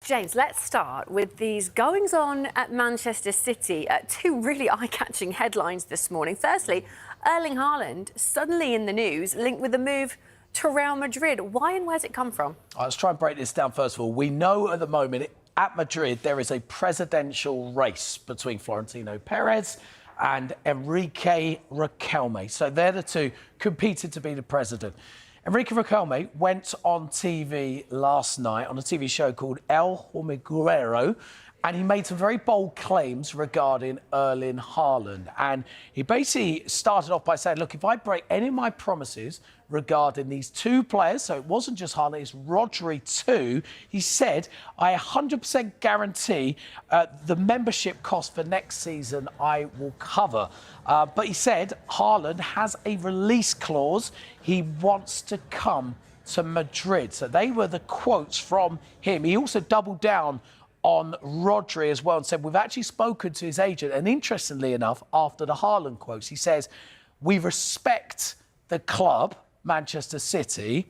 James, let's start with these goings-on at Manchester City. Two really eye-catching headlines this morning. Firstly, Erling Haaland suddenly in the news, linked with a move to Real Madrid. Why and where's it come from? Let's try and break this down first of all. We know at the moment at Madrid there is a presidential race between Florentino Perez and Enrique Riquelme. So they're the two competing to be the president. Enrique Riquelme went on TV last night on a TV show called El Hormiguero, and he made some very bold claims regarding Erling Haaland. And he basically started off by saying, look, if I break any of my promises regarding these two players, so it wasn't just Haaland, it's Rodri too, he said, I 100% guarantee the membership cost for next season I will cover. But he said Haaland has a release clause. He wants to come to Madrid. So they were the quotes from him. He also doubled down on Rodri as well and said, we've actually spoken to his agent. And interestingly enough, after the Haaland quotes, he says, we respect the club, Manchester City,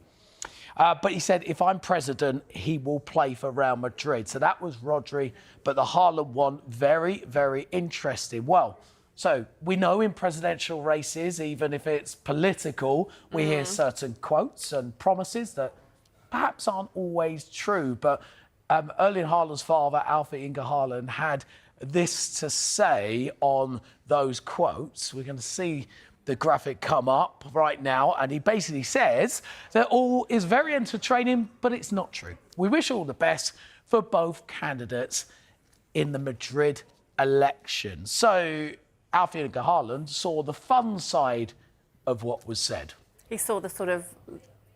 but he said, if I'm president, he will play for Real Madrid. So that was Rodri, but the Haaland one, very, very interesting. Well, so we know in presidential races, even if it's political, we hear certain quotes and promises that perhaps aren't always true, but Erling Haaland's father, Alfie Inge Haaland, had this to say on those quotes. We're going to see the graphic come up right now, and he basically says that all is very entertaining, but it's not true. We wish all the best for both candidates in the Madrid election. So Alfie Inge Haaland saw the fun side of what was said. He saw the sort of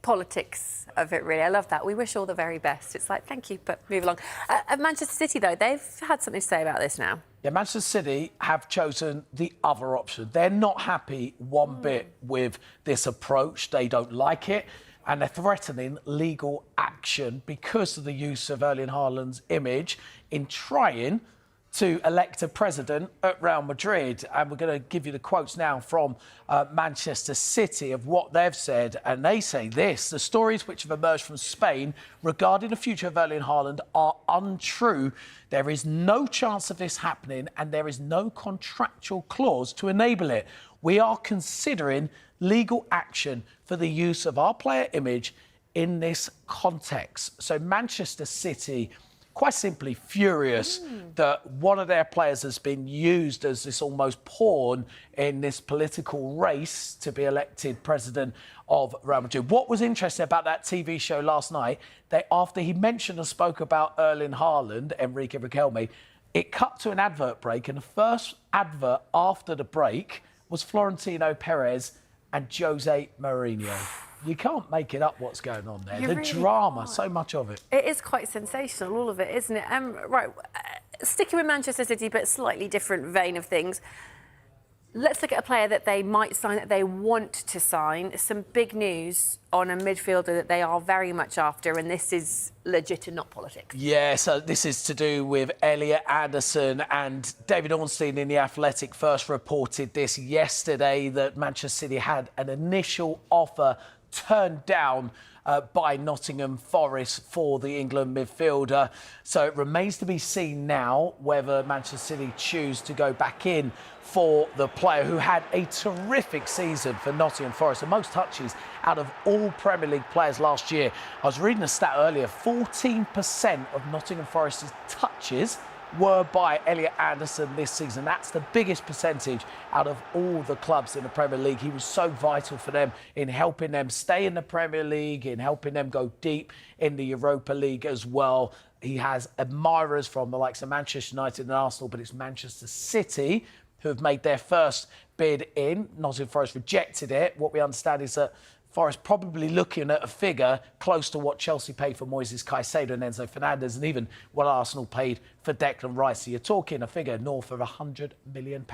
politics of it, really. I love that. We wish all the very best. It's like, thank you, but move along. At Manchester City, though, they've had something to say about this now. Yeah, Manchester City have chosen the other option. They're not happy one bit with this approach. They don't like it, and they're threatening legal action because of the use of Erling Haaland's image in trying to elect a president at Real Madrid. And we're going to give you the quotes now from Manchester City of what they've said. And they say this: the stories which have emerged from Spain regarding the future of Erling Haaland are untrue. There is no chance of this happening, and there is no contractual clause to enable it. We are considering legal action for the use of our player image in this context. So Manchester City, quite simply furious that one of their players has been used as this almost pawn in this political race to be elected president of Real Madrid. What was interesting about that TV show last night, that after he mentioned and spoke about Erling Haaland, Enrique Riquelme, it cut to an advert break, and the first advert after the break was Florentino Perez and Jose Mourinho. You can't make it up what's going on there. The really drama, so much of it. It is quite sensational, all of it, isn't it? Right, sticking with Manchester City, but slightly different vein of things. Let's look at a player that they might sign, that they want to sign. Some big news on a midfielder that they are very much after, and this is legit and not politics. Yeah, so this is to do with Elliot Anderson, and David Ornstein in The Athletic first reported this yesterday, that Manchester City had an initial offer turned down by Nottingham Forest for the England midfielder. So it remains to be seen now whether Manchester City choose to go back in for the player who had a terrific season for Nottingham Forest, the most touches out of all Premier League players last year. I was reading a stat earlier, 14% of Nottingham Forest's touches were by Elliot Anderson this season. That's the biggest percentage out of all the clubs in the Premier League. He was so vital for them in helping them stay in the Premier League, in helping them go deep in the Europa League as well. He has admirers from the likes of Manchester United and Arsenal, but it's Manchester City who have made their first bid in. Nottingham Forest rejected it. What we understand is that Forest probably looking at a figure close to what Chelsea paid for Moises Caicedo and Enzo Fernandez, and even what Arsenal paid for Declan Rice. So you're talking a figure north of £100 million.